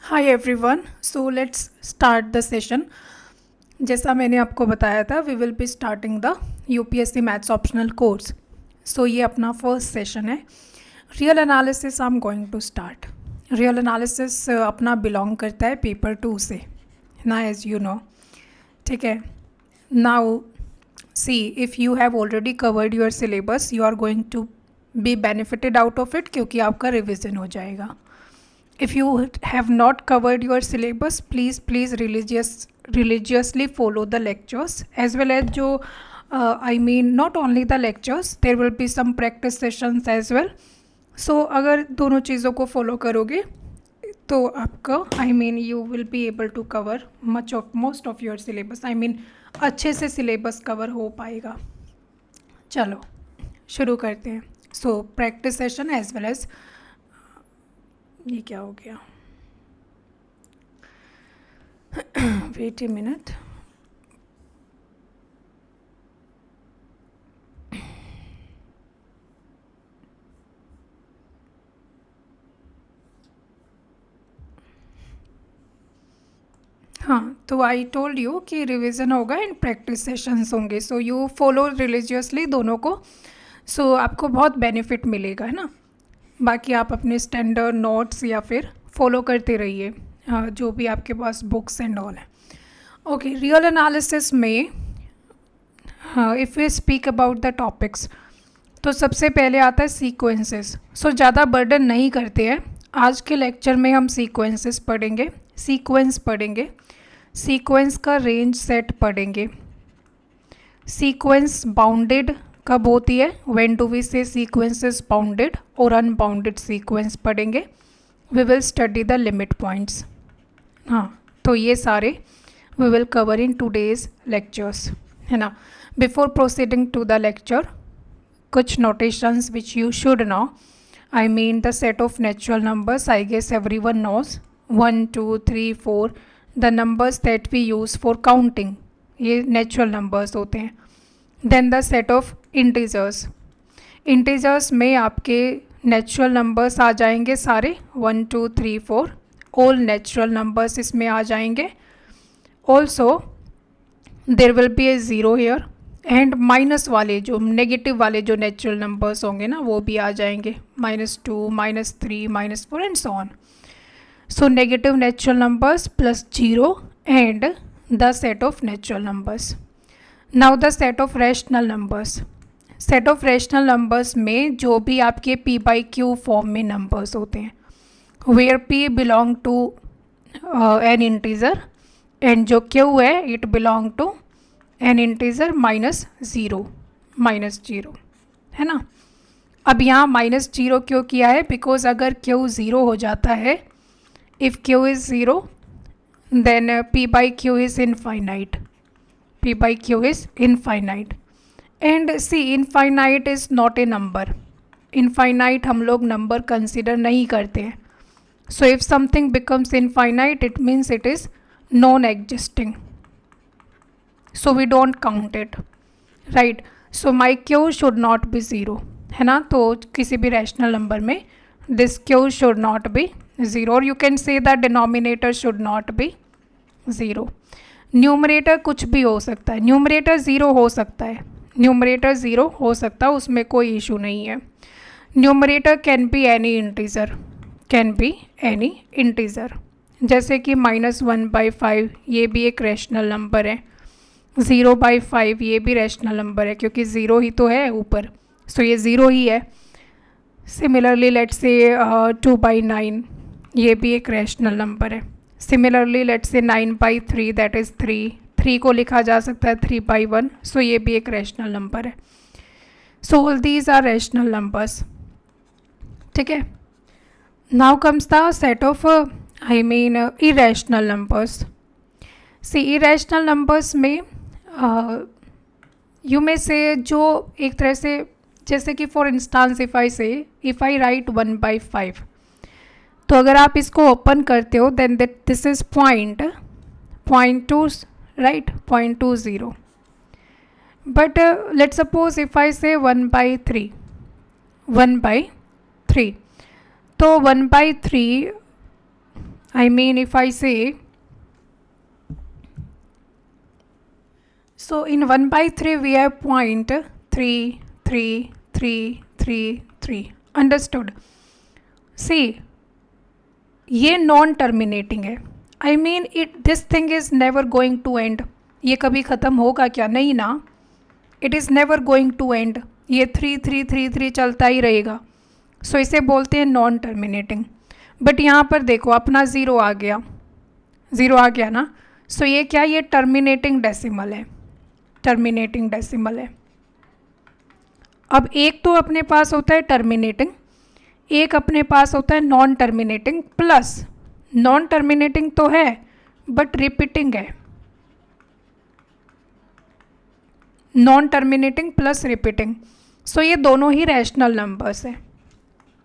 Hi everyone, so let's start the session. जैसा मैंने आपको बताया था, we will be starting the UPSC maths optional course. So ये अपना फर्स्ट सेशन है। Real analysis I am going to start. Real analysis अपना belong करता है पेपर 2 से ना, एज यू नो। ठीक है, now see if you have already covered your syllabus, you are going to be benefited out of it, क्योंकि आपका revision हो जाएगा। If you have not covered your syllabus, please religiously follow the lectures, as well as जो I mean not only the lectures, there will be some practice sessions as well. So अगर दोनों चीज़ों को follow करोगे तो आपका I mean you will be able to cover most of your syllabus. I mean अच्छे से syllabus cover हो पाएगा। चलो शुरू करते हैं। So practice session as well as ये क्या हो गया, वेट ए मिनट। हाँ, तो आई टोल्ड यू कि रिवीजन होगा एंड प्रैक्टिस सेशंस होंगे। सो यू फॉलो रिलीजियसली दोनों को। सो आपको बहुत बेनिफिट मिलेगा, है ना। बाकी आप अपने स्टैंडर्ड नोट्स या फिर फॉलो करते रहिए, जो भी आपके पास बुक्स एंड ऑल है। ओके, रियल एनालिसिस में if we speak about the topics, तो सबसे पहले आता है सीक्वेंसेस। सो ज़्यादा बर्डन नहीं करते हैं। आज के लेक्चर में हम सीक्वेंसेस पढ़ेंगे, सीक्वेंस पढ़ेंगे, सीक्वेंस का रेंज सेट पढ़ेंगे। सीक्वेंस बाउंडेड कब होती है, when do we say sequence is bounded, और अनबाउंडेड सीक्वेंस पढ़ेंगे। We will study the limit points. हाँ, तो ये सारे we will cover in today's lectures, है ना। Before proceeding to the lecture, कुछ notations which you should know. I mean the set of natural numbers, I guess everyone knows 1 2 3 4, the numbers that we use for counting, ये natural numbers होते हैं। Then the set of integers, integers में आपके natural numbers आ जाएंगे सारे 1 2 3 4, all natural numbers इसमें आ जाएंगे। Also there will be a zero here, and minus वाले जो नेगेटिव वाले जो नेचुरल नंबर्स होंगे ना, वो भी आ जाएंगे, -2 -3 -4 and so on. So negative natural numbers plus 0 and the set of natural numbers. Now the set of rational numbers. Set of rational numbers में जो भी आपके p/q फॉर्म में नंबर्स होते हैं, where p belong to an integer and जो q है it belong to an integer -0, है ना। अब यहाँ -0 क्यों किया है, बिकॉज अगर q 0 हो जाता है, if q is 0 then p/q is infinite, p/q is infinite. And see infinite is not a number, infinite हम लोग नंबर कंसिडर नहीं करते हैं। So if something becomes infinite, it means it is non existing, so we don't count it, right? So my q should not be 0, है ना। तो किसी भी रैशनल नंबर में this q should not be 0, और you can say that denominator should not be 0. Numerator कुछ भी हो सकता है, न्यूमरेटर 0 हो सकता है, न्यूमरेटर 0 हो सकता है, उसमें कोई इशू नहीं है। Numerator can be any integer, can be any integer, जैसे कि -1/5 ये भी एक रैशनल नंबर है, 0/5 ये भी रैशनल नंबर है, क्योंकि 0 ही तो है ऊपर, सो ये 0 ही है। सिमिलरली लेट्स से 2/9 ये भी एक रैशनल नंबर है। Similarly let's say 9/3 that is 3 को लिखा जा सकता है 3/1, सो ये भी एक रैशनल नंबर है। So all these are rational numbers, ठीक है। Now comes the set of I mean irrational numbers. See irrational numbers में यू में से जो एक तरह से, जैसे कि for instance if I write 1/5, तो अगर आप इसको ओपन करते हो then this is 0.2, right, 0.20। But let's suppose if I say 1/3, तो 1/3 I mean, if I say, so in 1 by 3 we have point 3, 3, 3, 3, 3. Understood? See, ये नॉन टर्मिनेटिंग है. I mean it this thing is never going to end. ये कभी ख़त्म होगा क्या? नहीं ना. It is never going to end. ये 3 3 3 3 चलता ही रहेगा. सो इसे बोलते हैं नॉन टर्मिनेटिंग. बट यहाँ पर देखो अपना ज़ीरो आ गया. ज़ीरो आ गया ना. सो ये क्या? ये टर्मिनेटिंग डेसिमल है. टर्मिनेटिंग डेसिमल है. अब एक तो अपने पास होता है टर्मिनेटिंग, एक अपने पास होता है non terminating. Plus non terminating तो है बट रिपीटिंग है. Non terminating plus repeating. So ये दोनों ही रैशनल नंबर्स है.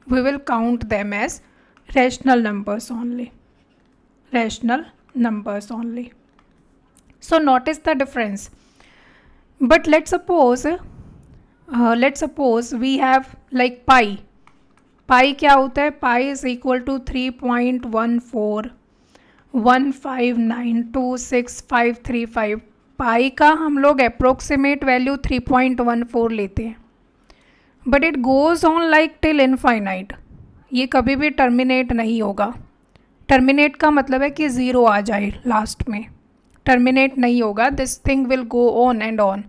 We will count them as rational numbers only. Rational numbers only. So notice the difference. But let's suppose we have like pi. Pi क्या होता है? Pi is equal to 3.1415926535. Pi का हम लोग अप्रोक्सीमेट वैल्यू 3.14 लेते हैं. But it goes on like till infinite. ये कभी भी टर्मिनेट नहीं होगा. टर्मिनेट का मतलब है कि ज़ीरो आ जाए लास्ट में. टर्मिनेट नहीं होगा. This thing will go on and on.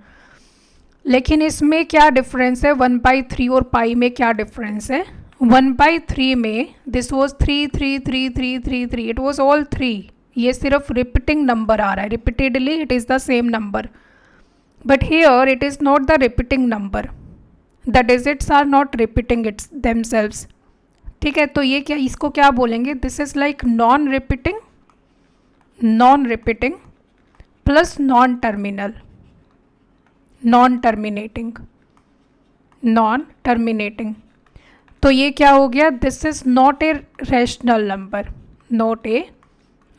लेकिन इसमें क्या डिफरेंस है 1/3 और पाई में? क्या डिफरेंस है? 1/3 में this was 3 3 3 3 3 3. It was all 3. ये सिर्फ रिपीटिंग नंबर आ रहा है. Repeatedly it is the same number. But here it is not the repeating number. The digits are not repeating its themselves. ठीक है. तो ये क्या, इसको क्या बोलेंगे? This is like non repeating plus non terminal. Non terminating. तो ये क्या हो गया? This is not a rational number. Not a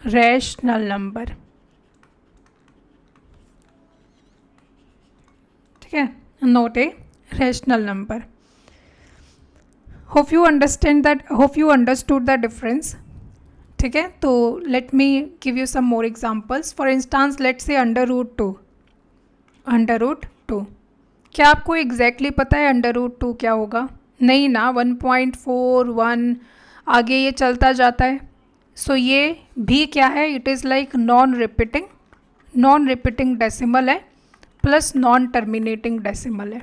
rational number. ठीक है. Not a rational number. Hope you understood the difference. ठीक है. तो let me give you some more examples. For instance let's say √2. √2. क्या आपको एग्जैक्टली पता है √2 क्या होगा? नहीं ना. 1.41 आगे ये चलता जाता है. सो ये भी क्या है? It is like non repeating decimal है प्लस नॉन टर्मिनेटिंग डेसिमल है.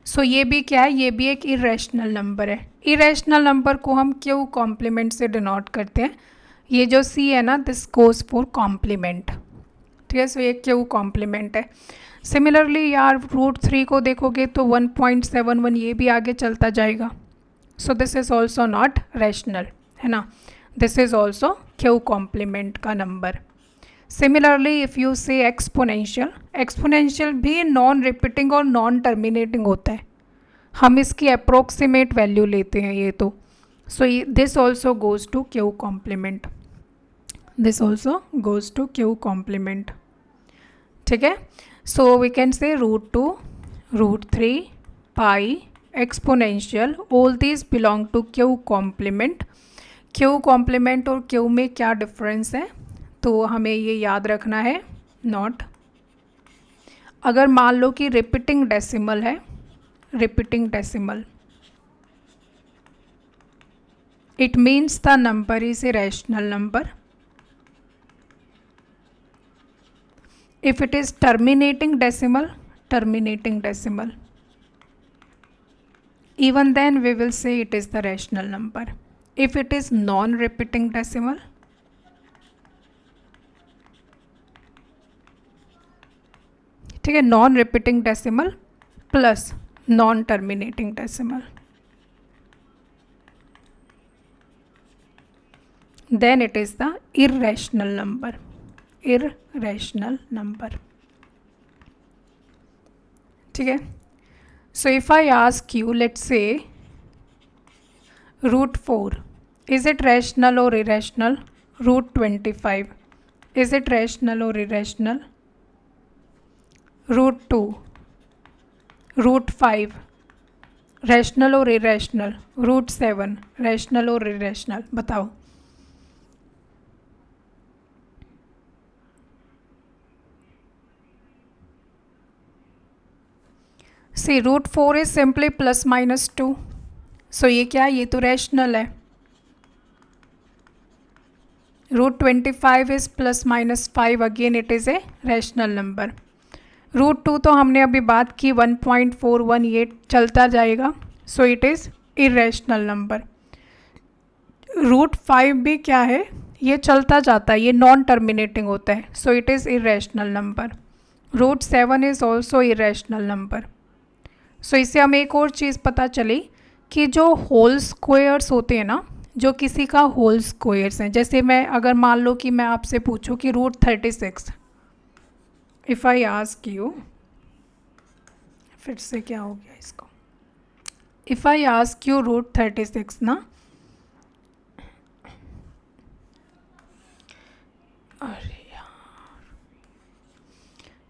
सो ये भी क्या है? ये भी एक इरेशनल नंबर है. इरेशनल नंबर को हम क्यू कॉम्प्लीमेंट से डिनोट करते हैं. ये जो सी है ना, दिस गोज फॉर कॉम्प्लीमेंट. ठीक है. सो ये क्यू कॉम्प्लीमेंट है. सिमिलरली यार √3 को देखोगे तो 1.71 ये भी आगे चलता जाएगा. So this is also not rational, है ना. This is also Q complement का नंबर. Similarly if you say exponential भी नॉन रिपीटिंग और नॉन टर्मिनेटिंग होता है. हम इसकी अप्रोक्सीमेट वैल्यू लेते हैं ये तो. So this also goes to Q complement. This also goes to Q complement. ठीक है. So we can say √2, √3, pi, exponential, all these belong to Q complement. Q complement और क्यू में क्या डिफरेंस है तो हमें ये याद रखना है. नॉट. अगर मान लो कि रिपीटिंग डेसिमल है, repeating decimal, it means the number is a rational number. If it is terminating decimal, even then we will say it is the rational number. If it is non-repeating decimal, ठीक है, non-repeating decimal plus non-terminating decimal, then it is the irrational number. Irrational number. ठीक है. So if I ask you, let's say √4, is it rational or irrational? √25, is it rational or irrational? √2, √5, rational or irrational? √7, rational or irrational? बताओ. See root 4 is simply plus minus 2. So ये क्या है, ये तो rational है. Root 25 is plus minus 5, again it is a rational number. Root 2 तो हमने अभी बात की 1.41, ये चलता जाएगा, so it is irrational number. Root 5 भी क्या है, ये चलता जाता है, ये नॉन टर्मिनेटिंग होता है, so it is irrational number. Root 7 is also irrational number. So इससे हमें एक और चीज़ पता चली कि जो होल स्क्वायर्स होते हैं ना, जो किसी का होल स्क्वायर्स हैं, जैसे मैं अगर मान लो कि मैं आपसे पूछूं कि root 36, if I ask you, फिर से क्या हो गया इसको, if I ask you root 36 ना, अरे यार,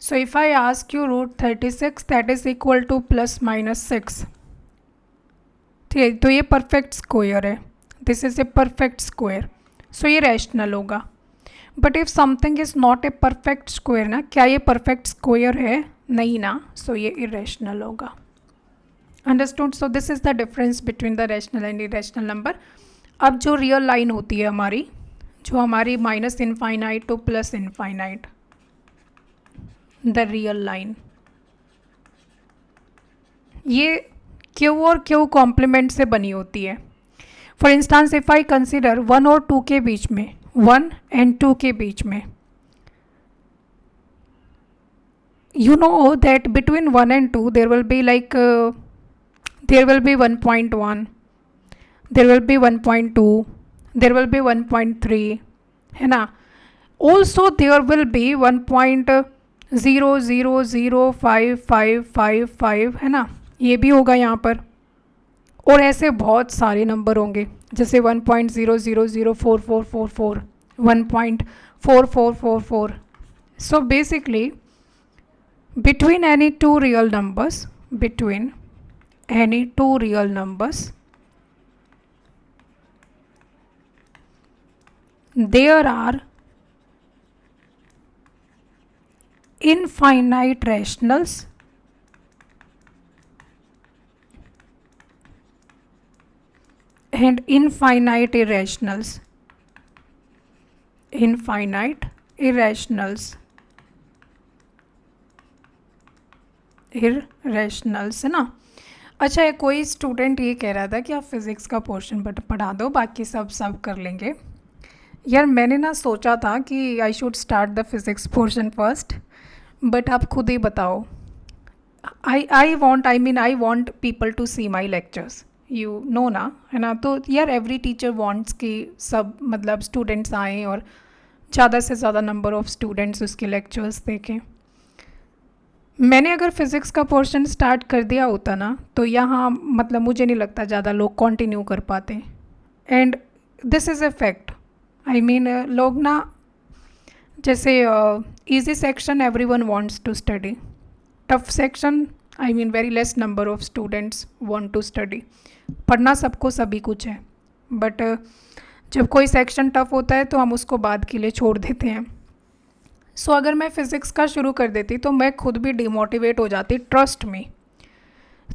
so if I ask you root 36 that is equal to plus minus 6. ठीक है, तो ये परफेक्ट स्क्वायर है, this is a perfect square, so ये रैशनल होगा. But if something is not a perfect square ना, क्या ये परफेक्ट स्क्वायर है, नहीं ना, सो ये इरेशनल होगा. Understood. So this is the difference between the rational and irrational number. अब जो रियल लाइन होती है हमारी, जो हमारी minus infinite two plus infinite, the real line, ये क्यू और क्यू कॉम्प्लीमेंट से बनी होती है. For instance if I consider 1 और 2 के बीच में, 1 एंड 2 के बीच में, you know that between 1 and 2 there will be like there will be 1.1, there will be 1.2, there will be 1.3, है ना. also there will be 1.00055555, है ना, ये भी होगा यहाँ पर. और ऐसे बहुत सारे नंबर होंगे, जैसे 1.000444, 1.4444. so basically between any two real numbers, between any two real numbers, there are infinite rationals and infinite irrationals. Infinite irrationals, irrationals, है ना. अच्छा, है कोई स्टूडेंट ये कह रहा था कि आप फिज़िक्स का पोर्शन पढ़ा दो, बाकी सब कर लेंगे. यार मैंने ना सोचा था कि I should start the physics portion first, but आप खुद ही बताओ. I want people to see my lectures, you know ना, है ना. तो यार एवरी टीचर वॉन्ट्स कि सब मतलब स्टूडेंट्स आएँ और ज़्यादा से ज़्यादा नंबर ऑफ़ स्टूडेंट्स उसके लेक्चर्स देखें. मैंने अगर फ़िज़िक्स का पोर्शन स्टार्ट कर दिया होता ना, तो यहाँ मतलब मुझे नहीं लगता ज़्यादा लोग कंटिन्यू कर पाते. And this is a fact. I mean लोग ना, जैसे easy section everyone wants to study, tough section I mean very less number of students want to study. पढ़ना सबको सभी कुछ है, बट जब कोई सेक्शन टफ होता है तो हम उसको बाद के लिए छोड़ देते हैं. सो अगर मैं फ़िज़िक्स का शुरू कर देती तो मैं खुद भी डिमोटिवेट हो जाती, ट्रस्ट मी.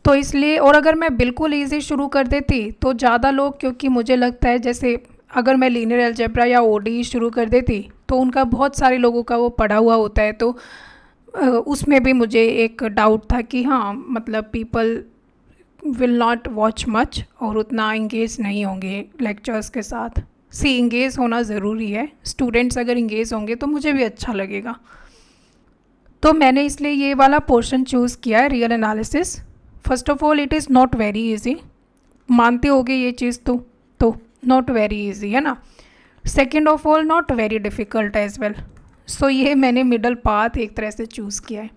तो इसलिए, और अगर मैं बिल्कुल इजी शुरू कर देती तो ज़्यादा लोग, क्योंकि मुझे लगता है जैसे अगर मैं लीनियर अलजेब्रा या ओडी शुरू कर देती तो उनका बहुत सारे लोगों का वो पढ़ा हुआ होता है, तो उसमें भी मुझे एक डाउट था कि हाँ मतलब people will not watch much और उतना इंगेज नहीं होंगे लेक्चर्स के साथ. सी इंगेज होना ज़रूरी है, स्टूडेंट्स अगर इंगेज होंगे तो मुझे भी अच्छा लगेगा. तो मैंने इसलिए ये वाला पोर्शन चूज़ किया है, real analysis. First of all it is not very easy, मानते होगे ये चीज़ तो नॉट वेरी इजी, है ना. Second of all not very difficult as well. So ये मैंने मिडल पाथ एक तरह से चूज़ किया है.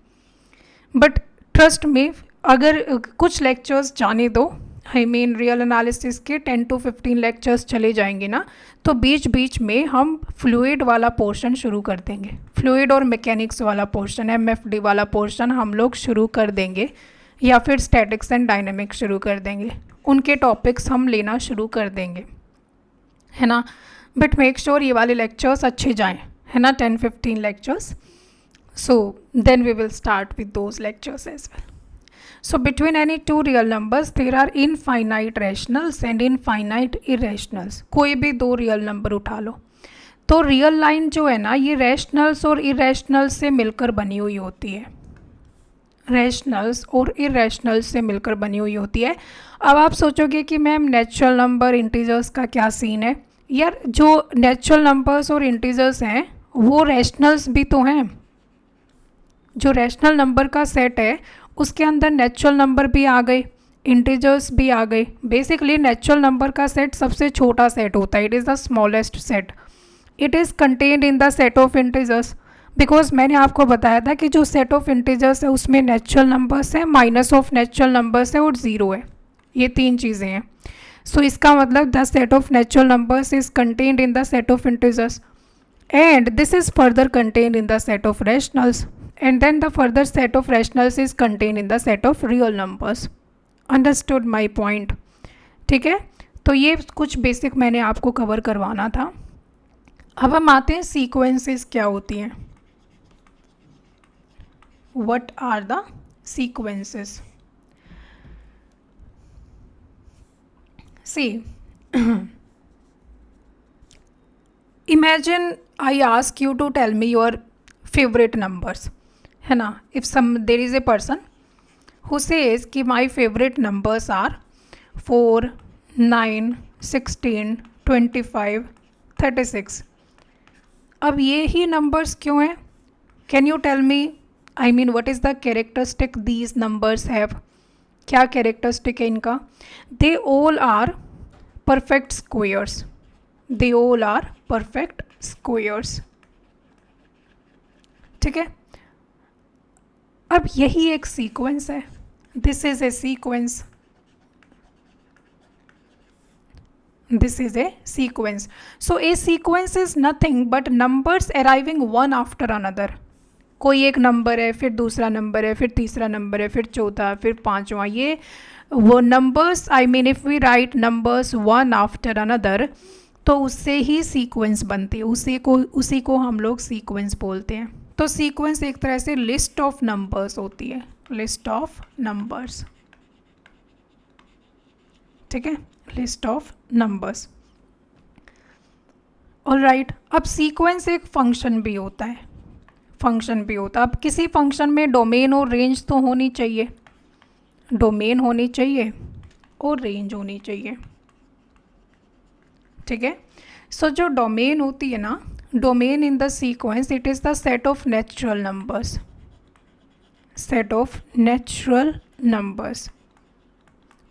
बट ट्रस्ट में अगर कुछ लेक्चर्स जाने दो, आई मीन रियल एनालिसिस के 10 to 15 लेक्चर्स चले जाएंगे ना, तो बीच बीच में हम फ्लूइड वाला पोर्शन शुरू कर देंगे. फ्लूइड और मैकेनिक्स वाला पोर्शन, MFD वाला पोर्शन हम लोग शुरू कर देंगे, या फिर स्टैटिक्स एंड डायनेमिक्स शुरू कर देंगे. उनके टॉपिक्स हम लेना शुरू कर देंगे, है ना. बट मेक श्योर ये वाले लेक्चर्स अच्छे जाएं, है ना, 10-15 lectures. So then we will start with those lectures as well. So between any two real numbers there are infinite rationals and infinite irrationals. कोई भी दो रियल नंबर उठा लो तो रियल लाइन जो है ना ये रैशनल्स और इरेशनल्स से मिलकर बनी हुई होती है, रैशनल्स और इरेशनल्स से मिलकर बनी हुई होती है। अब आप सोचोगे कि मैम नेचुरल नंबर इंटीजर्स का क्या सीन है। यार जो नेचुरल नंबर्स और इंटीजर्स हैं वो रैशनल्स भी तो हैं। जो रैशनल नंबर का सेट है उसके अंदर नेचुरल नंबर भी आ गए, इंटीजर्स भी आ गए। बेसिकली नेचुरल नंबर का सेट सबसे छोटा सेट होता है, it is the smallest set, it is contained in the set of integers. Because मैंने आपको बताया था कि जो सेट ऑफ इंटीजर्स है उसमें नेचुरल नंबर्स है, माइनस ऑफ नेचुरल नंबर्स है और ज़ीरो है, ये तीन चीज़ें हैं। सो इसका मतलब the set of natural numbers is contained in the set of integers and this is further contained in the set of rationals and then the further set of rationals is contained in the set of real numbers. Understood my point? ठीक है, तो ये कुछ basic मैंने आपको cover करवाना था। अब हम आते हैं सीक्वेंसेस क्या होती हैं। What are the sequences? See, imagine I ask you to tell me your favorite numbers, है ना। if there is a person who says कि my favorite numbers are 4, 9, 16, 25, 36। अब ये ही numbers क्यों हैं? Can you tell me, I mean what is the characteristic these numbers have? क्या characteristic है इनका? They all are perfect squares. They all are perfect squares. ठीक है, अब यही एक सीक्वेंस है, this is a sequence, this is a sequence. So A sequence is nothing but numbers arriving one after another. कोई एक नंबर है, फिर दूसरा नंबर है, फिर तीसरा नंबर है, फिर चौथा, फिर पांचवा, ये वो numbers, I mean if we write numbers one after another तो उससे ही सीक्वेंस बनती है, उसी को हम लोग सीक्वेंस बोलते हैं। तो सीक्वेंस एक तरह से लिस्ट ऑफ नंबर्स होती है, लिस्ट ऑफ नंबर्स, ठीक है, लिस्ट ऑफ नंबर्स। ऑलराइट, अब सीक्वेंस एक फंक्शन भी होता है, फंक्शन भी होता है। अब किसी फंक्शन में डोमेन और रेंज तो होनी चाहिए, डोमेन होनी चाहिए और रेंज होनी चाहिए, ठीक है। सो जो डोमेन होती है ना, domain in the sequence it is the set of natural numbers, set of natural numbers.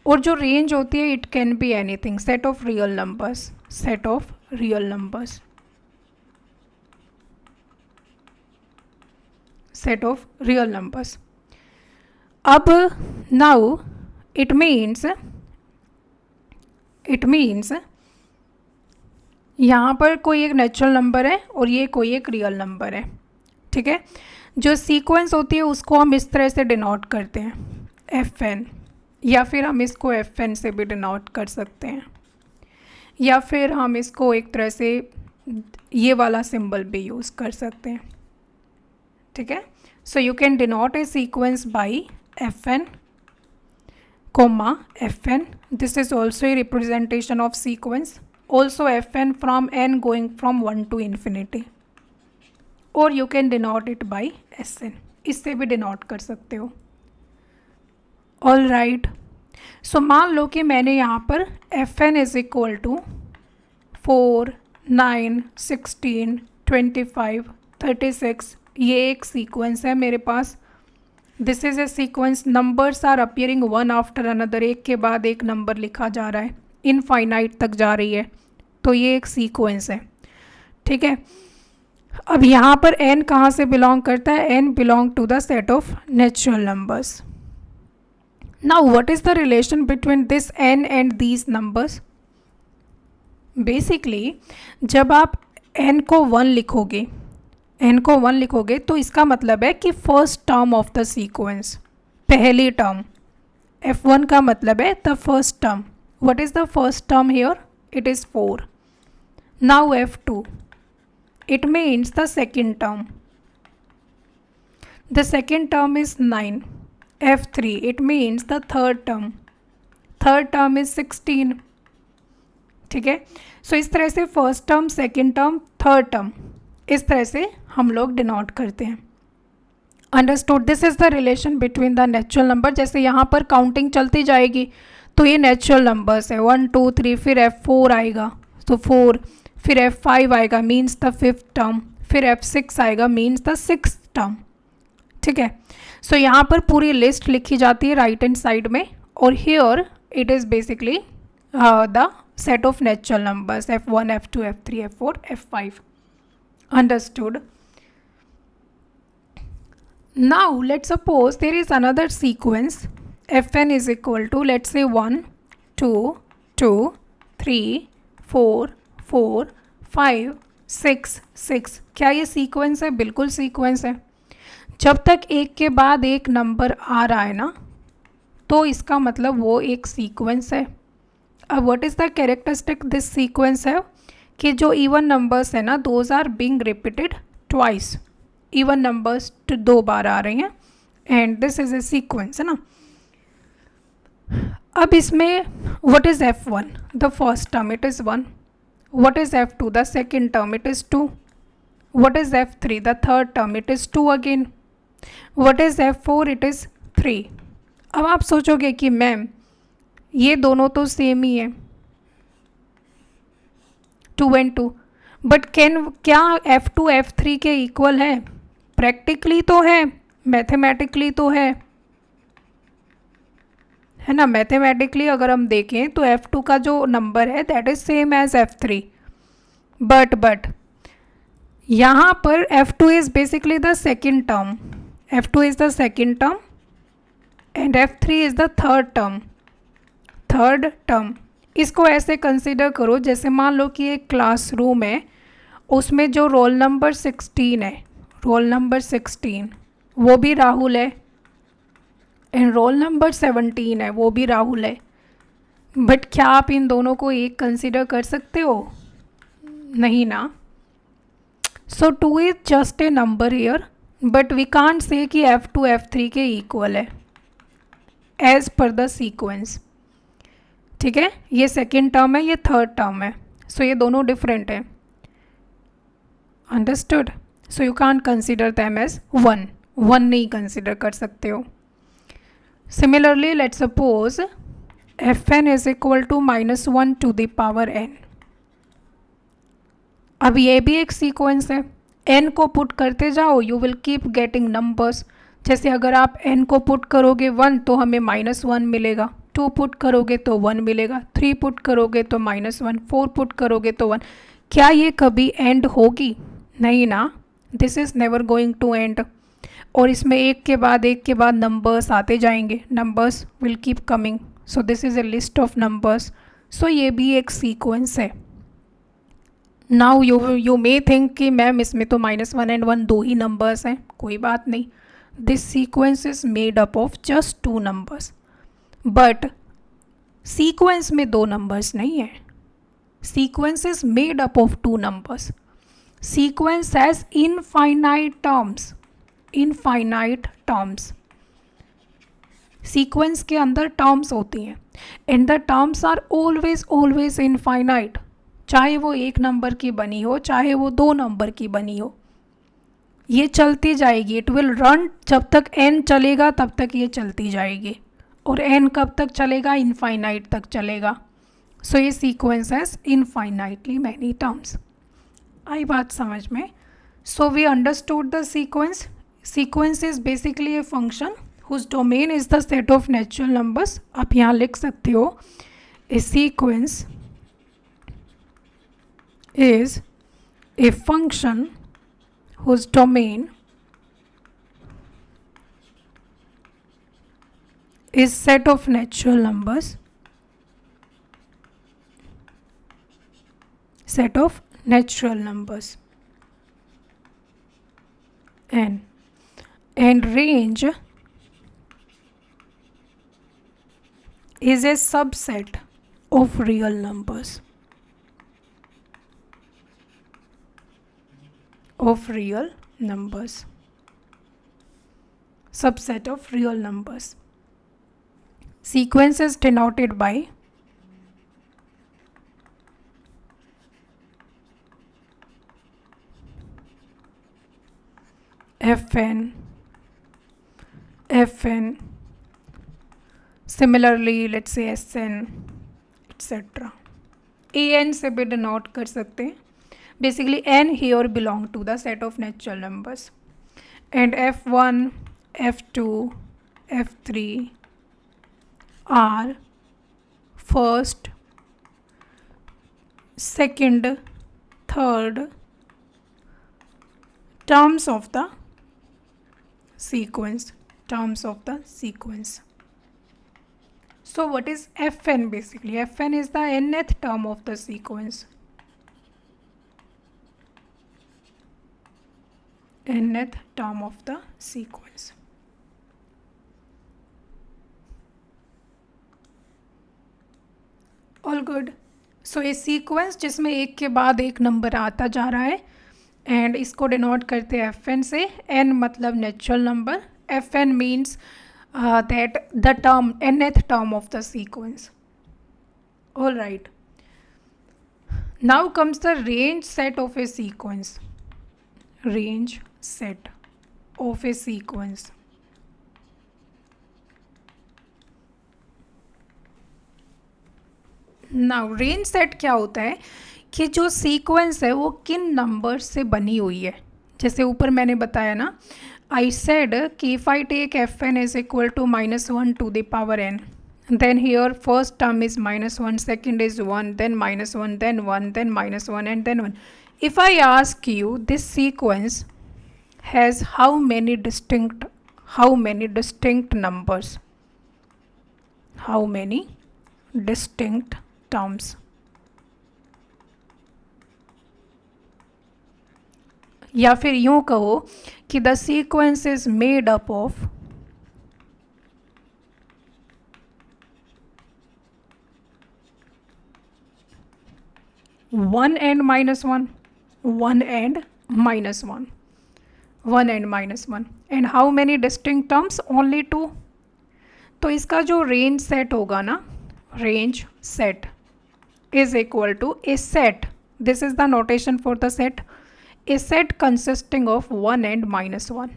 और जो रेंज होती है it can be anything, set of real numbers, set of real numbers, set of real numbers. अब now it means यहाँ पर कोई एक natural number है और ये कोई एक रियल नंबर है, ठीक है। जो सीक्वेंस होती है उसको हम इस तरह से डिनोट करते हैं FN, या फिर हम इसको FN से भी डिनोट कर सकते हैं, या फिर हम इसको एक तरह से ये वाला सिंबल भी यूज़ कर सकते हैं, ठीक है। So you can denote A sequence by FN, FN. This is also a representation of sequence. Also FN from n going from 1 to infinity. Or you can denote it by SN. इससे भी denote कर सकते हो। All right, सो मान लो कि मैंने यहाँ पर FN इज इक्वल टू 4, 9, 16, 25, 36, ये एक सीक्वेंस है मेरे पास। This is a sequence, numbers are appearing one after another, एक के बाद एक नंबर लिखा जा रहा है, इनफाइनाइट तक जा रही है, तो ये एक सीक्वेंस है, ठीक है। अब यहाँ पर n कहाँ से बिलोंग करता है? n belong to the set of natural numbers. Now what is the relation between this n and these numbers? Basically जब आप n को 1 लिखोगे, n को 1 लिखोगे तो इसका मतलब है कि first term of the sequence, पहली टर्म। f1 का मतलब है the first term. What is the first term here? It is 4। Now f2, it means the second term. The second term is 9. f3, it means the third term is 16. ठीक है, सो इस तरह से first term, second term, third term, इस तरह से हम लोग डिनोट करते हैं. Understood. This is the relation between the natural number. जैसे यहाँ पर काउंटिंग चलती जाएगी तो ये नेचुरल नंबर्स है, 1 2 3, फिर f4 आएगा तो 4, फिर f5 आएगा मीन्स द फिफ्थ टर्म, फिर f6 आएगा मीन्स द सिक्स्थ टर्म. ठीक है, सो यहाँ पर पूरी लिस्ट लिखी जाती है राइट हैंड साइड में, और here it is basically the set of natural numbers f1, f2, f3, f4, f5. Understood. Now let's suppose there is another sequence fn is equal to, let's say 1 2 2 3 4 4 5 6 6. क्या ये sequence है? बिल्कुल sequence है. जब तक एक के बाद एक नंबर आ रहा है ना, तो इसका मतलब वो एक सीक्वेंस है. अब what is the characteristic this sequence है कि जो इवन नंबर्स है ना, those are being repeated twice. Even numbers 2 बार आ रहे हैं and this is a sequence, है ना. अब इसमें what is f1? The first term it is 1. What is f2? The second term it is 2. What is f3? The third term it is 2 again. What is f4? It is 3. अब आप सोचोगे कि ma'am ये दोनों तो same ही है, 2 and 2, but क्या f2 f3 के इक्वल है? प्रैक्टिकली तो है, मैथमेटिकली तो है ना. मैथमेटिकली अगर हम देखें तो f2 का जो नंबर है that is same as f3, but यहाँ पर f2 is basically the second term, f2 is the second term and f3 is the third term. इसको ऐसे कंसिडर करो जैसे मान लो कि एक क्लासरूम है, उसमें जो रोल नंबर 16 है, रोल नंबर 16 वो भी राहुल है, एंड रोल नंबर 17 है वो भी राहुल है. बट क्या आप इन दोनों को एक कंसिडर कर सकते हो? नहीं ना. So 2 is just a number here, but we can't say कि f2 f3 के इक्वल है एज पर द सीक्वेंस. ठीक है, ये सेकेंड टर्म है, ये थर्ड टर्म है, सो ये दोनों डिफरेंट है. Understood. So you can't consider them as one नहीं कंसिडर कर सकते हो. Similarly let's suppose fn is equal to -1 to the power n. अब ये भी एक सीक्वेंस है, n को पुट करते जाओ, you will keep getting numbers. जैसे अगर आप n को पुट करोगे 1 तो हमें -1 मिलेगा, 2 पुट करोगे तो 1 मिलेगा, 3 पुट करोगे तो -1, 4 पुट करोगे तो 1. क्या ये कभी एंड होगी? नहीं ना. This is never going to end. और इसमें एक के बाद नंबर्स आते जाएंगे, numbers will keep coming. So this is a list of numbers. So ये भी एक सीक्वेंस है. नाउ यू मे थिंक कि मैम इसमें तो -1 and 1 दो ही नंबर्स हैं. कोई बात नहीं, this sequence is made up of just 2 numbers. But sequence में 2 नंबर्स नहीं है. Sequence is made up of 2 numbers. Sequence has infinite terms. Sequence के अंदर टर्म्स होती हैं and the terms are always infinite. चाहे वो 1 नंबर की बनी हो, चाहे वो 2 नंबर की बनी हो, ये चलती जाएगी. इट विल रन जब तक n चलेगा तब तक ये चलती जाएगी, और n कब तक चलेगा? इनफाइनाइट तक चलेगा. सो ये sequence has infinitely many terms. आई बात समझ में? So we understood the sequence. Sequence is basically a function whose domain is the set of natural numbers. आप यहाँ लिख सकते हो a sequence is a function whose domain is set of natural numbers, and range is a subset of real numbers. subset of real numbers. Sequence is denoted by Fn, Fn, similarly let's say Sn, etc. An से भी denote कर सकते हैं. Basically n here belong to the set of natural numbers, and F1, F2, F3 are first, second, third terms of the sequence. So what is Fn basically? Fn is the nth term of the sequence. Nth term of the sequence. All good. So ये sequence जिसमें एक के बाद एक number आता जा रहा है, एंड इसको डिनोट करते हैं Fn से. n मतलब natural number. Fn means that the term, nth term of the sequence. All right. Now comes the range set of a sequence. Range set of a sequence. Now range set क्या होता है कि जो sequence है वो किन number से बनी हुई है. जैसे ऊपर मैंने बताया ना, I said कि if I take Fn is equal to -1 to the power n, then here first term is -1, second is 1, then -1, then 1, then -1, and then 1. If I ask you this sequence has how many distinct numbers, how many distinct terms, या फिर यूं कहो कि the sequence is made up of one and minus one, one and minus one, one and minus one, and how many distinct terms, only two. तो इसका जो range set होगा ना, range set is equal to a set, this is the notation for the set, a set consisting of 1 and -1.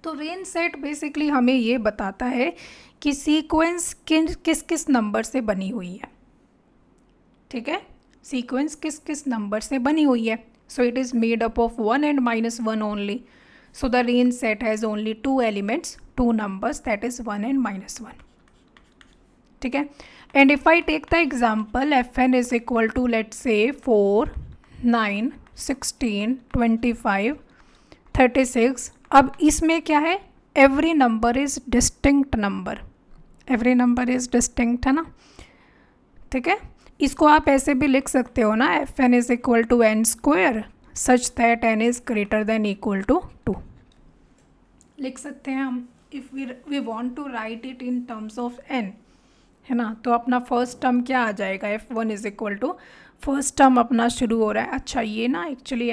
तो range set basically हमें ये बताता है कि सीक्वेंस किस किस नंबर से बनी हुई है. ठीक है, सीक्वेंस किस किस नंबर से बनी हुई है. So it is made up of 1 and -1 only. So the range set has only 2 elements, 2 numbers, that is 1 and -1. ठीक है, and if I take the example Fn is equal to let's say 4, 9, 16, 25, 36. अब इसमें क्या है, every number is distinct number, every number is distinct है ना. ठीक है, इसको आप ऐसे भी लिख सकते हो ना, Fn is equal to n square such that n is greater than equal to 2. लिख सकते हैं हम, if we want to write it in terms of n, है ना. तो अपना फर्स्ट टर्म क्या आ जाएगा, F1 is equal to, first term अपना शुरू हो रहा है. अच्छा ये ना एक्चुअली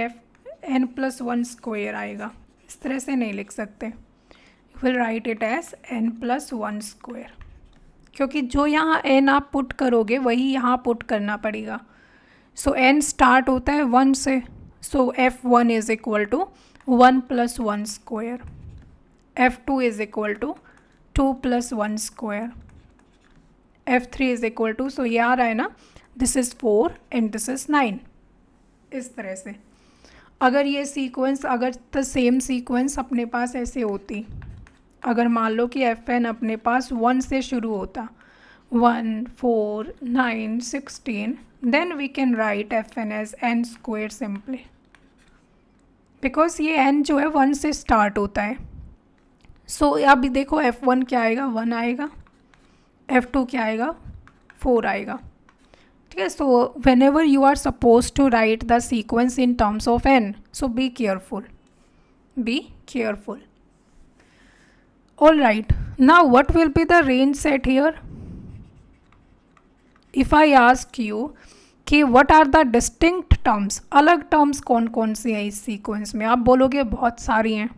n+1 स्क्वायर आएगा, इस तरह से नहीं लिख सकते. You will write it as n+1 square, क्योंकि जो यहाँ n आप पुट करोगे वही यहाँ पुट करना पड़ेगा. सो n स्टार्ट होता है 1 से, so F1 is equal to 1+1 square, F2 is equal to 2+1 square, F3 is equal to, so ये आ रहा है ना, this is 4 and this is 9. इस तरह से अगर ये सीक्वेंस, अगर द सेम सीक्वेंस अपने पास ऐसे होती, अगर मान लो कि Fn अपने पास 1 से शुरू होता, 1, 4, 9, 16, then we can write Fn as n square simply, because ये n जो है 1 से स्टार्ट होता है. सो अभी देखो F1 क्या आएगा, 1 आएगा, F2 क्या आएगा, 4 आएगा. ठीक है, so whenever you are suppose to write the sequence in terms of n, so be careful, be careful. All right, now what will be the range set here. If I ask you कि what are the distinct terms, अलग terms कौन कौन सी हैं इस sequence में, आप बोलोगे बहुत सारी हैं.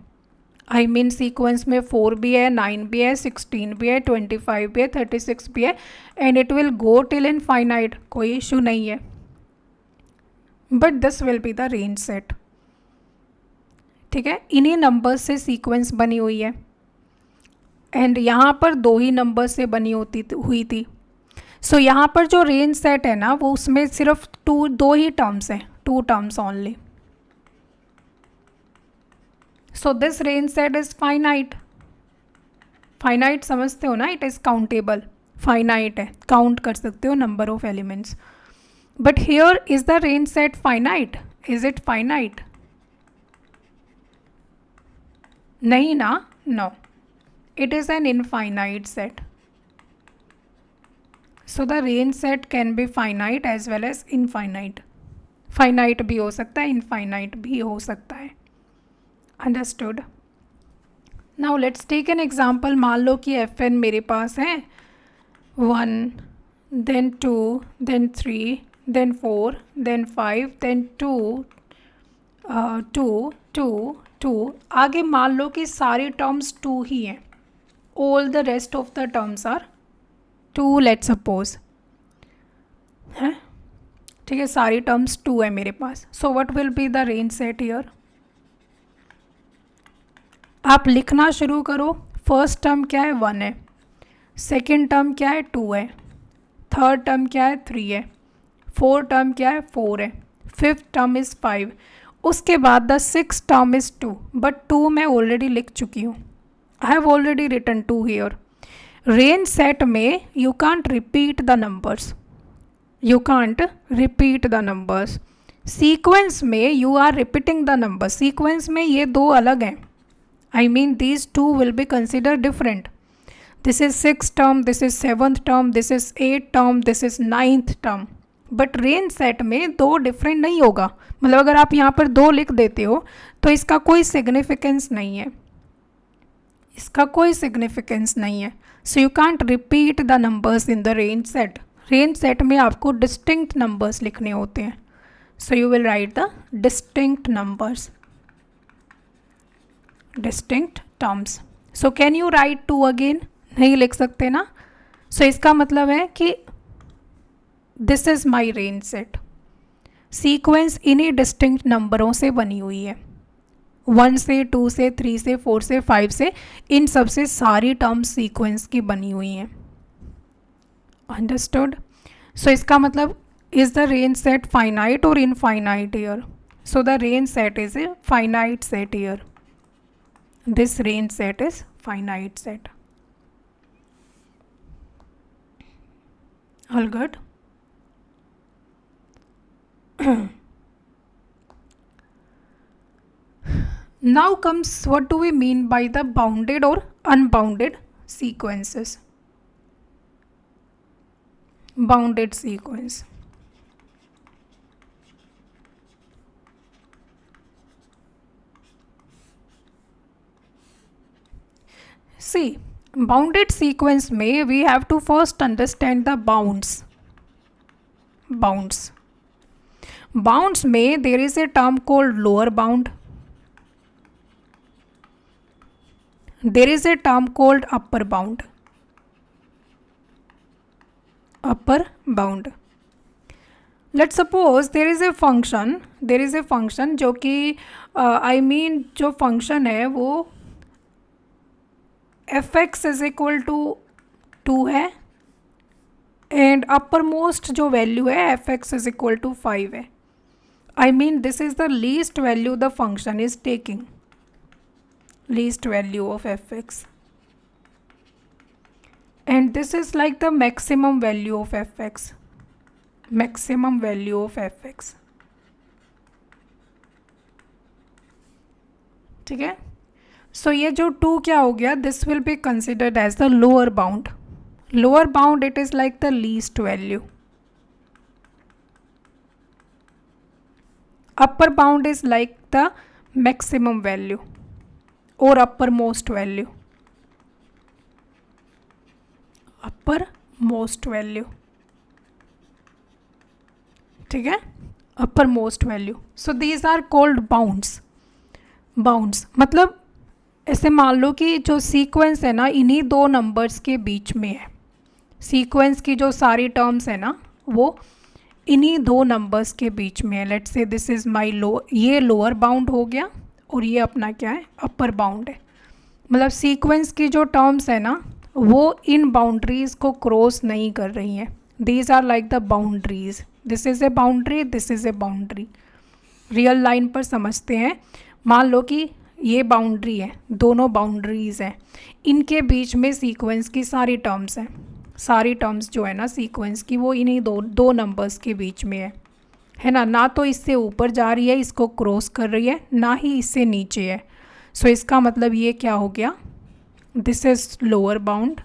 आई मीन सीक्वेंस में 4 भी है, 9 भी है, 16 भी है, 25 भी है, 36 भी है, and it will go till infinite, कोई इशू नहीं है, but this will be the range set. ठीक है, इन्हीं नंबर से सीक्वेंस बनी हुई है, एंड यहाँ पर 2 ही नंबर से बनी हुई थी। सो यहाँ पर जो रेंज सेट है ना, वो उसमें सिर्फ 2 ही टर्म्स हैं, 2 terms only. So this range set is finite. Finite समझते हो ना, इट इज़ काउंटेबल, फाइनाइट है, काउंट कर सकते हो number of elements. But here is the range set finite, is it finite? नहीं ना, no, it is an infinite set. So the range set can be finite as well as infinite. Finite भी हो सकता है, infinite भी हो सकता है। Understood? Now let's take an example. मान लो कि fn मेरे पास है 1, then 2, then 3, then 4, then 5, then 2, 2, 2, 2, आगे मान लो कि सारी टर्म्स 2 ही हैं, all the rest of the terms are 2, let's suppose, है, ठीक है, सारी टर्म्स 2 है मेरे पास। So what will be the range set here? आप लिखना शुरू करो। फर्स्ट टर्म क्या है? 1 है, सेकेंड टर्म क्या है? 2 है, थर्ड टर्म क्या है? 3 है, फोर्थ टर्म क्या है? 4 है, फिफ्थ टर्म इज़ 5, उसके बाद the six term is 2, but 2 मैं ऑलरेडी लिख चुकी हूँ, I have already written 2 here. Range set में you can't repeat the numbers. You can't repeat the numbers. Sequence में you are repeating the numbers. Sequence में ये 2 अलग हैं. I mean these 2 will be considered different. This is 6th term, this is 7th term, this is 8th term, this is 9th term. But range set में 2 different नहीं होगा। मतलब अगर आप यहाँ पर 2 लिख देते हो तो इसका कोई सिग्निफिकेंस नहीं है, इसका कोई सिग्निफिकेंस नहीं है। सो you can't repeat the numbers in the range set. Range set में आपको डिस्टिंक्ट नंबर्स लिखने होते हैं। सो you will right the distinct numbers, distinct terms. So can you right 2 again? नहीं लिख सकते ना। सो इसका मतलब है कि this is my range set. Sequence इन्हीं डिस्टिंक्ट नंबरों से बनी हुई है, 1 से 2 से 3 से 4 से 5 से, इन सब से सारी टर्म्स सीक्वेंस की बनी हुई हैं। अंडरस्टूड? सो इसका मतलब is the range set finite और infinite here? So the range set is a finite set here. This range set is finite set. All good? Now comes what do we mean by the bounded or unbounded sequences. Bounded sequence. See, bounded sequence में we have to first understand the bounds. Bounds. Bounds में there is a term called lower bound. There is a term called upper bound. Upper bound. Let's suppose there is a function जो कि जो function है वो fx is equal to 2 है, and uppermost जो value है fx is equal to 5 है. I mean this is the least value the function is taking. Least value of fx, and this is like the maximum value of fx. Maximum value of fx. ठीक है? सो ये जो 2 क्या हो गया, this will be considered as the lower bound. Lower bound it is like the least value. upper bound is like the maximum value or uppermost value. Uppermost value. ठीक है? uppermost value. So these are called bounds. Bounds मतलब ऐसे मान लो कि जो sequence है ना इन्हीं दो नंबर्स के बीच में है, सीक्वेंस की जो सारी टर्म्स है ना वो इन्हीं दो नंबर्स के बीच में है। Let's say this is my ये लोअर बाउंड हो गया और ये अपना क्या है, अपर बाउंड है। मतलब सीक्वेंस की जो टर्म्स है ना वो इन बाउंड्रीज़ को क्रॉस नहीं कर रही हैं। These are like the boundaries, this is a boundary, this is a boundary. Real line पर समझते हैं, मान लो कि ये बाउंड्री है, दोनों बाउंड्रीज हैं, इनके बीच में सीक्वेंस की सारी टर्म्स हैं, सारी टर्म्स जो है ना सीक्वेंस की वो इन्हीं दो नंबर्स के बीच में है ना। ना तो इससे ऊपर जा रही है, इसको क्रॉस कर रही है, ना ही इससे नीचे है। सो इसका मतलब ये क्या हो गया, this is lower bound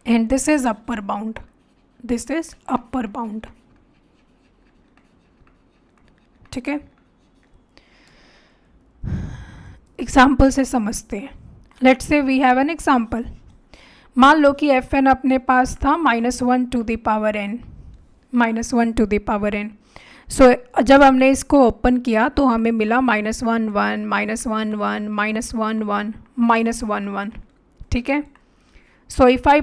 and this is upper bound, this is upper bound. ठीक है, एग्जाम्पल से समझते हैं। Let's say we have an example. मान लो कि एफ एन अपने पास था -1 to the power n, -1 to the power n। So जब हमने इसको ओपन किया तो हमें मिला -1 1 -1 -1 -1 1 -1 1। ठीक है, सो if I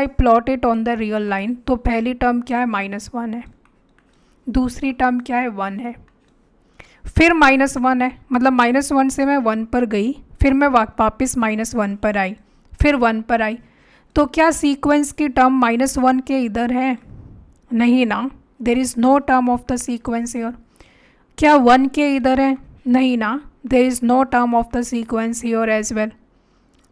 plot it on the real line तो पहली टर्म क्या है, -1 है, दूसरी टर्म क्या है, 1 है, फिर -1 है, मतलब -1 से मैं 1 पर गई, फिर मैं वापस -1 पर आई, फिर 1 पर आई। तो क्या सीक्वेंस की टर्म -1 के इधर है, नहीं ना, there is no term of the sequence here. क्या 1 के इधर है, नहीं ना, there is no term of the sequence here as well.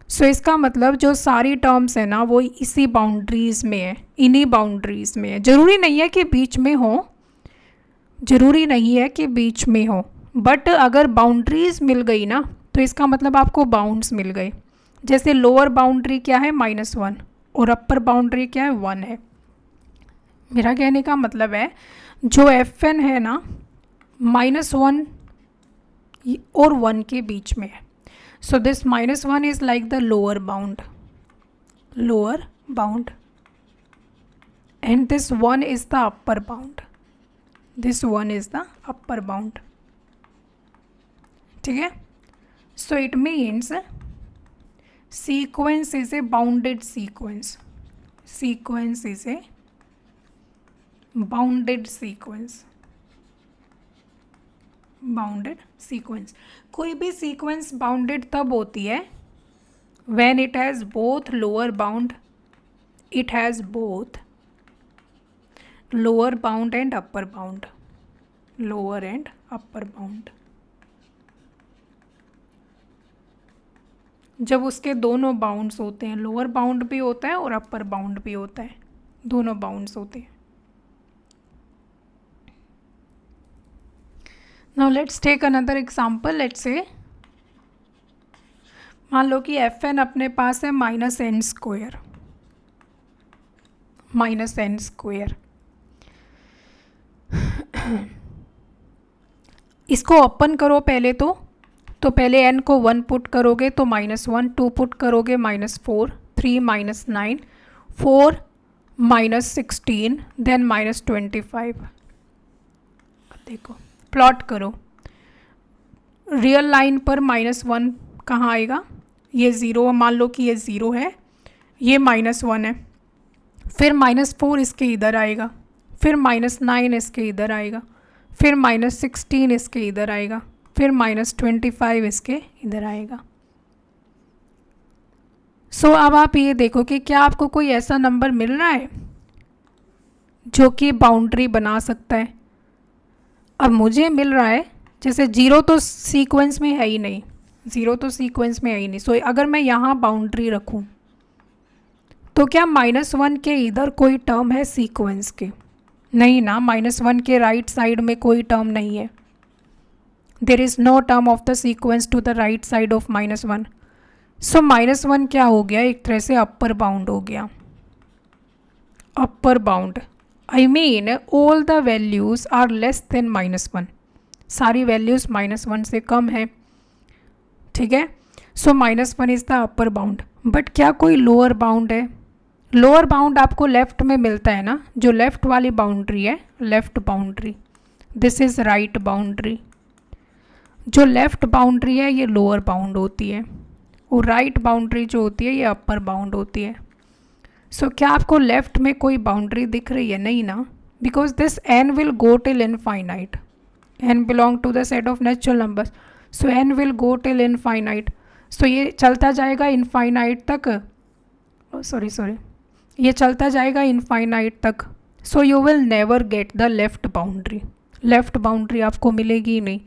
So इसका मतलब जो सारी टर्म्स है ना वो इसी बाउंड्रीज़ में है, इन्हीं बाउंड्रीज़ में है। ज़रूरी नहीं है कि बीच में हो, ज़रूरी नहीं है कि बीच में हो, बट अगर बाउंड्रीज़ मिल गई ना तो इसका मतलब आपको बाउंड्स मिल गए। जैसे लोअर बाउंड्री क्या है, -1 और अपर बाउंड्री क्या है, 1 है। मेरा कहने का मतलब है जो एफ एन है ना -1 और 1 के बीच में है। So this -1 is like the lower bound and this 1 is the upper bound, this 1 is the upper bound. ठीक है, so it means sequence is a bounded sequence, sequence is a bounded sequence, bounded sequence। कोई भी sequence bounded तब होती है when it has both lower bound, it has both lower bound and upper bound, lower and upper bound। जब उसके दोनों bounds होते हैं, लोअर बाउंड भी होता है और अपर बाउंड भी होता है, दोनों बाउंड्स होते हैं। Now let's take another example. Let's say मान लो कि एफ एन अपने पास है -n स्क्वायर, -n स्क्वायर। इसको ओपन करो पहले तो पहले n को 1 पुट करोगे तो -1, 2 पुट करोगे -4, 3 -9, 4 -16, देन -25। देखो प्लॉट करो, रियल लाइन पर -1 कहाँ आएगा, ये 0, मान लो कि ये 0 है, ये -1 है, फिर -4 इसके इधर आएगा, फिर -9 इसके इधर आएगा, फिर -16 इसके इधर आएगा, फिर -25 इसके इधर आएगा। सो अब आप ये देखो कि क्या आपको कोई ऐसा नंबर मिल रहा है जो कि बाउंड्री बना सकता है। अब मुझे मिल रहा है, जैसे 0 तो सीक्वेंस में है ही नहीं, 0 तो सीक्वेंस में है ही नहीं। सो अगर मैं यहाँ बाउंड्री रखूँ तो क्या -1 के इधर कोई टर्म है सीक्वेंस के, नहीं ना, -1 के राइट साइड में कोई टर्म नहीं है, there is no term of the sequence to the right side of -1। So -1 क्या हो गया, एक तरह से अपर बाउंड हो गया, upper bound. I mean all the values are less than -1, सारी वैल्यूज़ -1 से कम है। ठीक है, so -1 is the upper bound. But क्या कोई लोअर बाउंड है, लोअर बाउंड आपको लेफ़्ट में मिलता है ना, जो लेफ़्ट वाली बाउंड्री है, left boundary, this is right boundary. जो लेफ़्ट बाउंड्री है ये लोअर बाउंड होती है और राइट बाउंड्री जो होती है ये अपर बाउंड होती है। सो क्या आपको लेफ़्ट में कोई बाउंड्री दिख रही है? नहीं ना, because this n will go till infinite, n belong to the set of natural numbers, so n will go till infinite. So ये चलता जाएगा इनफाइनाइट तक, सॉरी ये चलता जाएगा इनफाइनाइट तक। So you will never get the left boundary, left boundary आपको मिलेगी ही नहीं।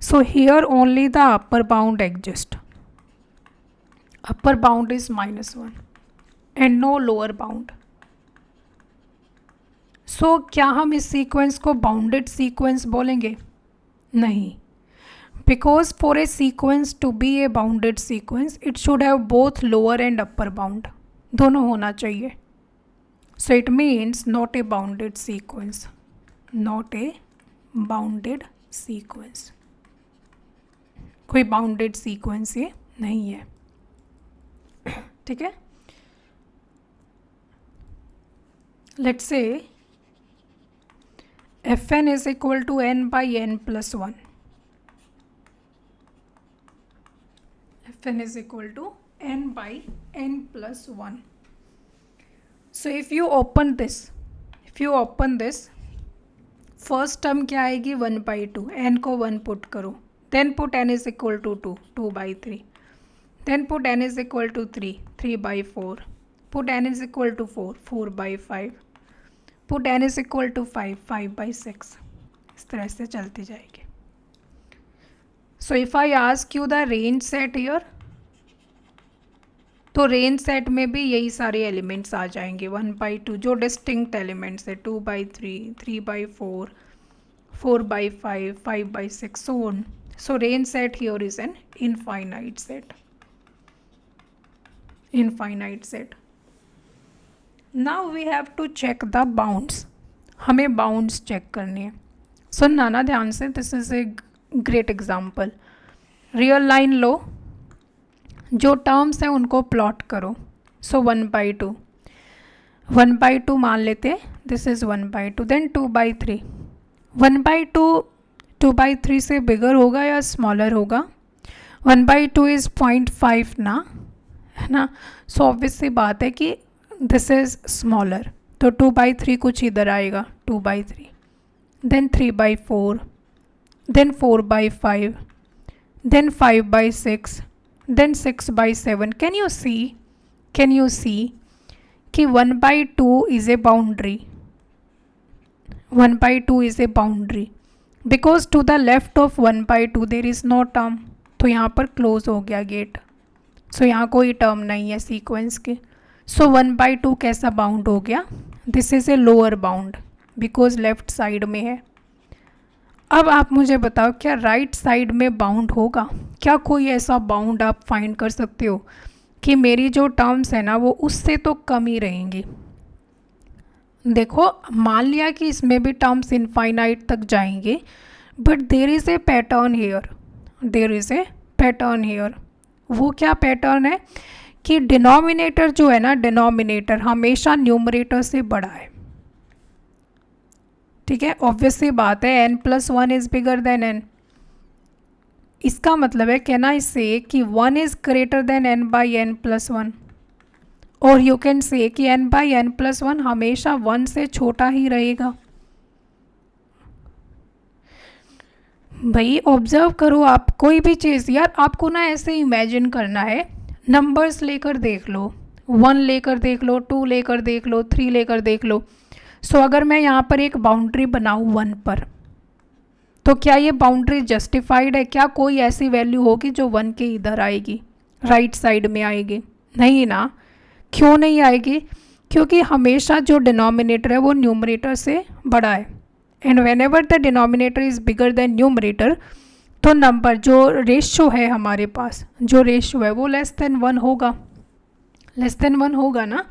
So here only the upper bound exist, upper bound is -1 and no lower bound. So क्या हम इस सीक्वेंस को बाउंडेड सीक्वेंस बोलेंगे? नहीं, because for a sequence to be a bounded sequence it should have both lower and upper bound, दोनों होना चाहिए। So it means not a bounded sequence, not a bounded sequence, कोई bounded sequence ये नहीं है। ठीक है, let's say fn is equal to n by n plus 1, fn is equal to n by n plus 1. So if you open this, first term क्या आएगी? 1/2, n को 1 put करो, then put n is equal to 2, 2/3, then put n is equal to 3, 3/4, put n is equal to 4, 4/5, put n is equal to 5, 5/6, इस तरह से चलती जाएगी। सो if I ask you the range set here, तो range set में भी यही सारे एलिमेंट्स आ जाएंगे 1/2 जो डिस्टिंक्ट एलिमेंट्स है, 2/3, 3/4, 4/5, 5/6, so on. So range set here is an infinite set. Infinite set. Now we have to check the bounds. हमें bounds check करनी है। सुनना ना ध्यान से, this is a great example. Real line लो, जो टर्म्स हैं उनको प्लॉट करो। सो 1/2, 1/2 मान लेते हैं, दिस इज़ 1/2, देन 2/3, 1/2 2/3 से बिगर होगा या स्मॉलर होगा? 1/2 इज़ 0.5 ना, है ना। सो ऑब्वियस सी बात है कि दिस इज़ स्मॉलर, तो 2/3 कुछ इधर आएगा, 2/3, then 3/4, then 4/5, then 5/6, then 6/7. Can you see कि 1/2 is a boundary, 1/2 is a boundary because to the left of 1/2 there is no term, तो यहाँ पर क्लोज हो गया गेट। सो यहाँ कोई टर्म नहीं है सीक्वेंस के। सो 1/2 कैसा बाउंड हो गया? This is a lower bound because left side में है। अब आप मुझे बताओ, क्या राइट साइड में बाउंड होगा? क्या कोई ऐसा बाउंड आप फाइंड कर सकते हो कि मेरी जो टर्म्स है ना वो उससे तो कम ही रहेंगी? देखो, मान लिया कि इसमें भी टर्म्स इनफाइनाइट तक जाएंगे, but there is a pattern here, there is a pattern here. वो क्या पैटर्न है कि डिनोमिनेटर जो है ना, डिनोमिनेटर हमेशा न्यूमरेटर से बड़ा है। ठीक है, ऑब्वियस सी बात है, n+1 is bigger than n। इसका मतलब है कैन आई से कि 1 इज़ ग्रेटर देन n/n+1, और यू कैन से कि n/n+1 हमेशा 1 से छोटा ही रहेगा। भाई ऑब्जर्व करो आप कोई भी चीज़, यार आपको ना ऐसे इमेजिन करना है, नंबर्स लेकर देख लो, 1 लेकर देख लो, 2 लेकर देख लो, 3 लेकर देख लो। सो अगर मैं यहाँ पर एक बाउंड्री बनाऊँ 1 पर, तो क्या ये बाउंड्री जस्टिफाइड है? क्या कोई ऐसी वैल्यू होगी जो 1 के इधर आएगी, राइट साइड में आएगी? नहीं ना। क्यों नहीं आएगी? क्योंकि हमेशा जो डिनोमिनेटर है वो न्यूमरेटर से बड़ा है, and when ever the denominator is bigger than numerator, तो नंबर जो रेशो है हमारे पास, जो रेशो है वो लेस देन 1 होगा, लेस देन 1 होगा ना।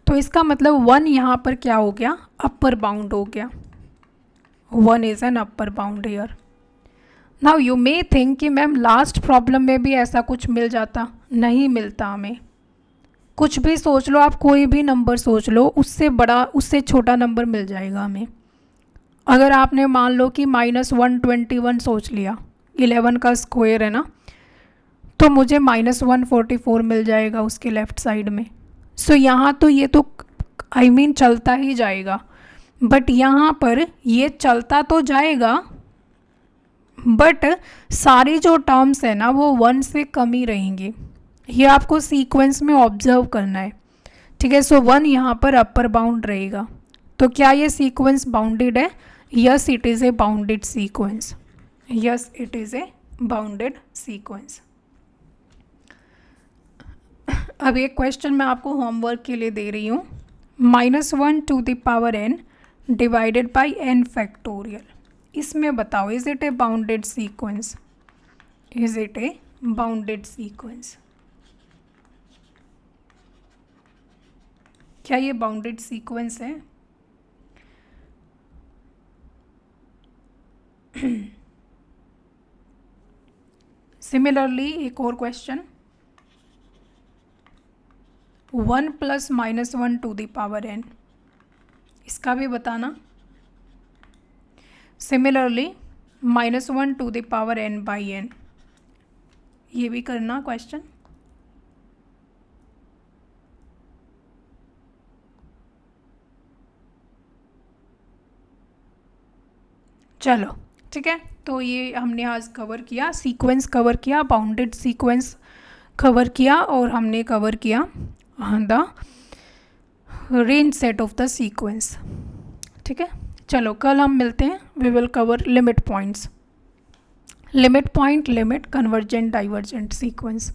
तो इसका मतलब 1 यहाँ पर क्या हो गया? अपर बाउंड हो गया। 1 is an upper bound here. Now you may think कि मैम लास्ट प्रॉब्लम में भी ऐसा कुछ मिल जाता। नहीं मिलता हमें। कुछ भी सोच लो आप, कोई भी नंबर सोच लो, उससे बड़ा उससे छोटा नंबर मिल जाएगा हमें। अगर आपने मान लो कि -121 सोच लिया, 11 का स्क्वायर है ना, तो मुझे -144 मिल जाएगा उसके लेफ़्ट साइड में। सो यहाँ तो ये तो आई मीन चलता ही जाएगा, बट यहाँ पर ये चलता तो जाएगा बट सारी जो टर्म्स है ना वो 1 से कम ही रहेंगी। ये आपको सीक्वेंस में ऑब्जर्व करना है, ठीक है। सो 1 यहाँ पर अपर बाउंड रहेगा। तो क्या ये सीक्वेंस बाउंडेड है? Yes it is A bounded sequence, yes it is A bounded sequence. अब एक क्वेश्चन मैं आपको होमवर्क के लिए दे रही हूँ। -1 to the power n divided by n factorial, इसमें बताओ is it A bounded sequence? Is it A bounded sequence? क्या ये बाउंडेड सीक्वेंस है? सिमिलरली एक और question, 1 + -1 to the power n, इसका भी बताना। Similarly -1 to the power n/n, ये भी करना क्वेश्चन। चलो ठीक है, तो ये हमने आज कवर किया, सीक्वेंस कवर किया, बाउंडेड सीक्वेंस कवर किया, और हमने कवर किया the range set of the sequence. ठीक है, चलो कल हम मिलते हैं। We will cover limit points, limit point, limit, convergent, divergent sequence.